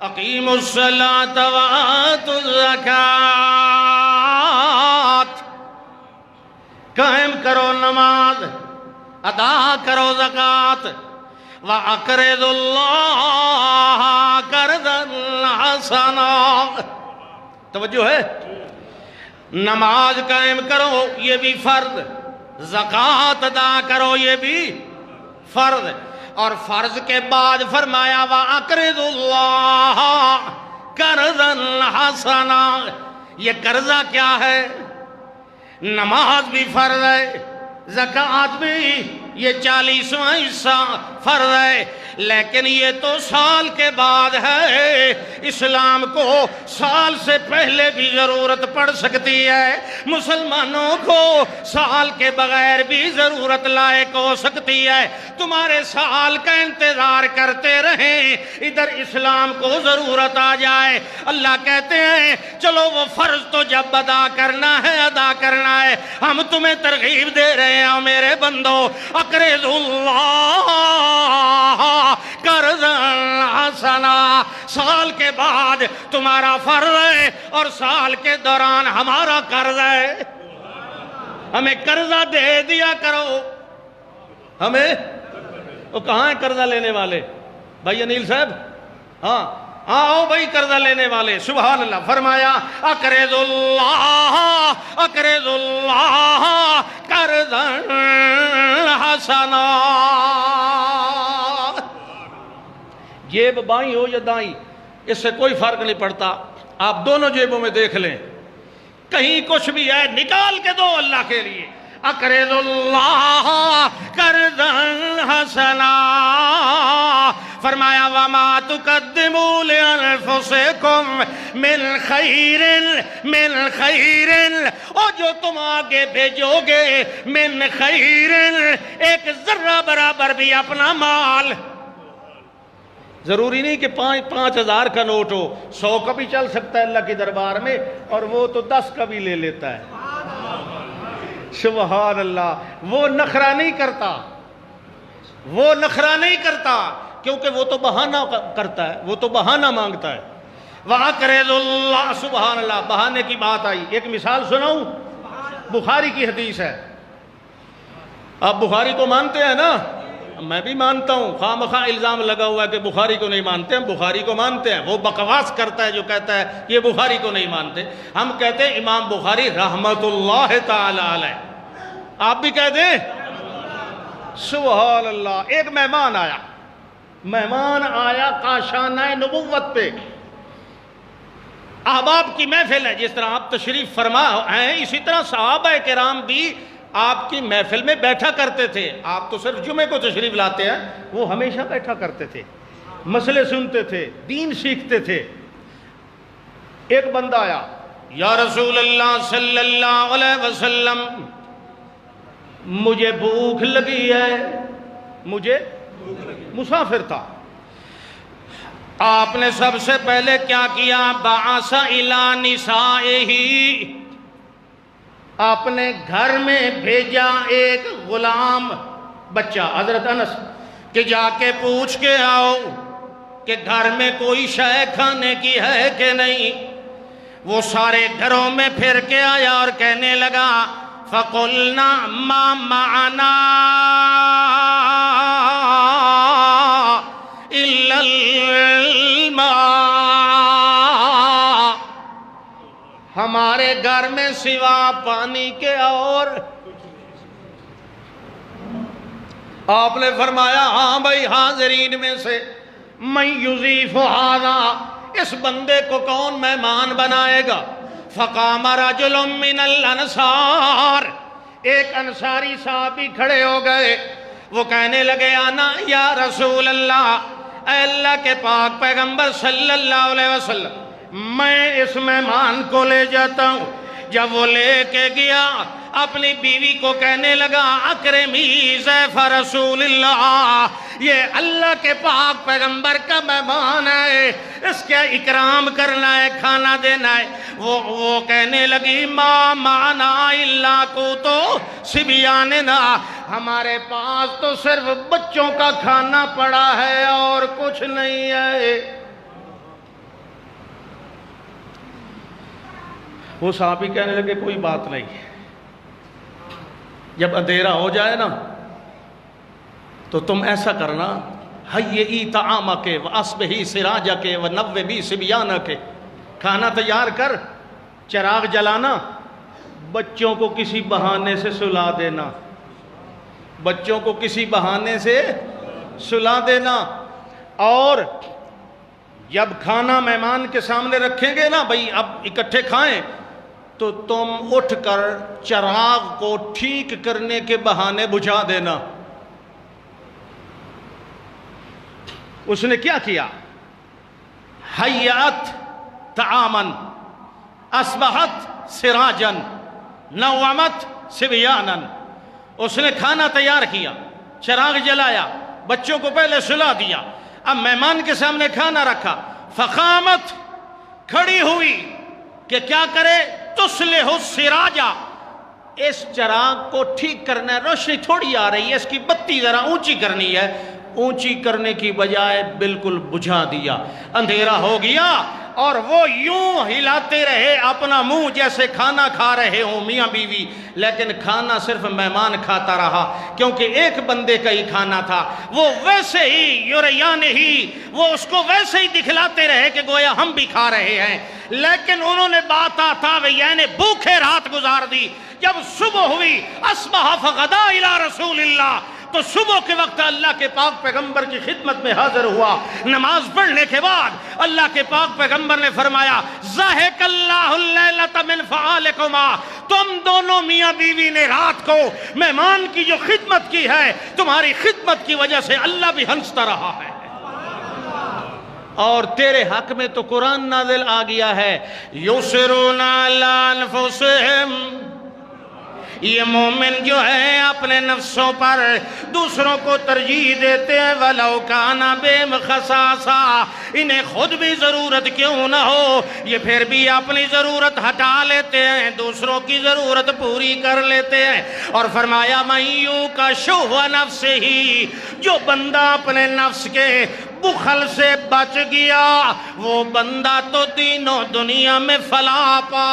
اقیموا الصلاۃ وآتوا الزکوٰۃ، قائم کرو نماز، ادا کرو زکوٰۃ، وَأَقْرِضُوا اللَّهَ قَرْضًا حَسَنًا۔ توجہ ہے، نماز قائم کرو یہ بھی فرض، زکوٰۃ ادا کرو یہ بھی فرض، اور فرض کے بعد فرمایا وَأَقْرِضُوا اللَّهَ قَرْضًا حَسَنًا۔ یہ قرضہ کیا ہے؟ نماز بھی فرض ہے، زکوٰۃ بھی، یہ 40واں حصہ فرض ہے، لیکن یہ تو سال کے بعد ہے۔ اسلام کو سال سے پہلے بھی ضرورت پڑ سکتی ہے، مسلمانوں کو سال کے بغیر بھی ضرورت لائق ہو سکتی ہے۔ تمہارے سال کا انتظار کرتے رہیں، ادھر اسلام کو ضرورت آ جائے۔ اللہ کہتے ہیں چلو وہ فرض تو جب ادا کرنا ہے ادا کرنا ہے، ہم تمہیں ترغیب دے رہے ہیں میرے بندو، اقرضوا اللہ قرضا حسنا۔ سال کے بعد تمہارا فرض ہے اور سال کے دوران ہمارا قرض ہے، ہمیں قرضہ دے دیا کرو۔ ہمیں وہ کہاں ہیں قرضہ لینے والے؟ بھائی انیل صاحب، ہاں آؤ بھائی قرضہ لینے والے، سبحان اللہ۔ فرمایا اقرضوا اللہ قرضا حسنا۔ جیب بائیں ہو یا دائیں اس سے کوئی فرق نہیں پڑتا، آپ دونوں جیبوں میں دیکھ لیں، کہیں کچھ بھی ہے نکال کے دو اللہ کے لیے۔ اقرضوا اللہ قرضا حسنا۔ فرمایا وما تقدموا لانفسکم من خیر، اور جو تم آگے بھیجو گے من خیر، ایک ذرہ برابر بھی اپنا مال، ضروری نہیں کہ 5,000 کا نوٹ ہو، 100 کا بھی چل سکتا ہے اللہ کے دربار میں، اور وہ تو 10 کا بھی لے لیتا ہے۔ سبحان اللہ۔ وہ نخرہ نہیں کرتا، وہ نخرہ نہیں کرتا، کیونکہ وہ تو بہانہ کرتا ہے، وہ تو بہانہ مانگتا ہے۔ وَأَقْرِضُوا اللَّهَ، سبحان اللہ۔ بہانے کی بات آئی، ایک مثال سناؤں، بخاری کی حدیث ہے۔ آپ بخاری کو مانتے ہیں نا؟ میں بھی مانتا ہوں، خواہ مخواہ الزام لگا ہوا ہے کہ بخاری کو نہیں مانتے، ہم بخاری کو مانتے ہیں۔ وہ بکواس کرتا ہے جو کہتا ہے یہ بخاری کو نہیں مانتے، ہم کہتے ہیں امام بخاری رحمت اللہ تعالی علیہ، آپ بھی کہہ دیں سبحان اللہ۔ ایک مہمان آیا کاشانہ نبوت پہ، احباب کی محفل ہے، جس طرح آپ تشریف فرما ہیں اسی طرح صحابہ کرام بھی آپ کی محفل میں بیٹھا کرتے تھے۔ آپ تو صرف جمعے کو تشریف لاتے ہیں، وہ ہمیشہ بیٹھا کرتے تھے، مسئلے سنتے تھے، دین سیکھتے تھے۔ ایک بندہ آیا، یا رسول اللہ صلی اللہ علیہ وسلم مجھے بھوک لگی ہے، مجھے مسافر تھا۔ آپ نے سب سے پہلے کیا کیا؟ بعث الی نسائہ، آپ نے گھر میں بھیجا ایک غلام بچہ حضرت انس کہ جا کے پوچھ کے آؤ کہ گھر میں کوئی شے کھانے کی ہے کہ نہیں۔ وہ سارے گھروں میں پھر کے آیا اور کہنے لگا فَقُلْنَا مَا مَعَنَا إِلَّا الْمَاء، ہمارے گھر میں سوا پانی کے اور۔ آپ نے فرمایا ہاں بھائی حاضرین میں سے من یضیف ھذا، اس بندے کو کون مہمان بنائے گا؟ فقام رجل من الانصار، ایک انصاری صحابی کھڑے ہو گئے، وہ کہنے لگے انا یا رسول اللہ، اے اللہ کے پاک پیغمبر صلی اللہ علیہ وسلم، میں اس مہمان کو لے جاتا ہوں۔ جب وہ لے کے گیا اپنی بیوی کو کہنے لگا اکرمی ضیف رسول اللہ، یہ اللہ کے پاک پیغمبر کا مہمان ہے، اس کا اکرام کرنا ہے، کھانا دینا ہے۔ وہ کہنے لگی ما معنا الا قوت صبیاننا، ہمارے پاس تو صرف بچوں کا کھانا پڑا ہے اور کچھ نہیں ہے۔ وہ صحابی کہنے لگے کوئی بات نہیں، جب اندھیرا ہو جائے نا تو تم ایسا کرنا، حیئی طعامک واصبحی سراجک ونوّبی صبیانک، کھانا تیار کر، چراغ جلانا، بچوں کو کسی بہانے سے سلا دینا، بچوں کو کسی بہانے سے سلا دینا، اور جب کھانا مہمان کے سامنے رکھیں گے نا بھئی اب اکٹھے کھائیں، تو تم اٹھ کر چراغ کو ٹھیک کرنے کے بہانے بجھا دینا۔ اس نے کیا کیا؟ حیات طعامن اصبحت سراجن نومت صبیانن، اس نے کھانا تیار کیا، چراغ جلایا، بچوں کو پہلے سلا دیا، اب مہمان کے سامنے کھانا رکھا، فقامت کھڑی ہوئی کہ کیا کرے؟ تصلح السراجہ، اس چراغ کو ٹھیک کرنا ہے، روشنی تھوڑی آ رہی ہے، اس کی بتی ذرا اونچی کرنی ہے، اونچی کرنے کی بجائے بالکل بجھا دیا، اندھیرا ہو گیا، اور وہ یوں ہلاتے رہے اپنا منہ جیسے کھانا کھا رہے ہوں میاں بیوی، لیکن کھانا صرف مہمان کھاتا رہا کیونکہ ایک بندے کا ہی کھانا تھا، وہ ویسے ہی یوریان ہی وہ اس کو ویسے ہی دکھلاتے رہے کہ گویا ہم بھی کھا رہے ہیں، لیکن انہوں نے بات آتا یعنی بھوکے رات گزار دی۔ جب صبح ہوئی اصبح فغدا الی رسول اللہ، تو صبح کے وقت اللہ کے پاک پیغمبر کی خدمت میں حاضر ہوا، نماز پڑھنے کے بعد اللہ کے پاک پیغمبر نے فرمایا ضحک اللہ اللیلۃ من فعالکما، تم دونوں میاں بیوی نے رات کو مہمان کی جو خدمت کی ہے، تمہاری خدمت کی وجہ سے اللہ بھی ہنستا رہا ہے، اور تیرے حق میں تو قرآن نازل آ گیا ہے، یسرون علی انفسہم، یہ مومن جو ہے اپنے نفسوں پر دوسروں کو ترجیح دیتے ہیں، وَلَوْ كَانَ بِهِمْ خَصَاصَةٌ، انہیں خود بھی ضرورت کیوں نہ ہو یہ پھر بھی اپنی ضرورت ہٹا لیتے ہیں، دوسروں کی ضرورت پوری کر لیتے ہیں، اور فرمایا مَن یوق شح نفسہ، جو بندہ اپنے نفس کے بخل سے بچ گیا وہ بندہ تو دین و دنیا میں فلاح پا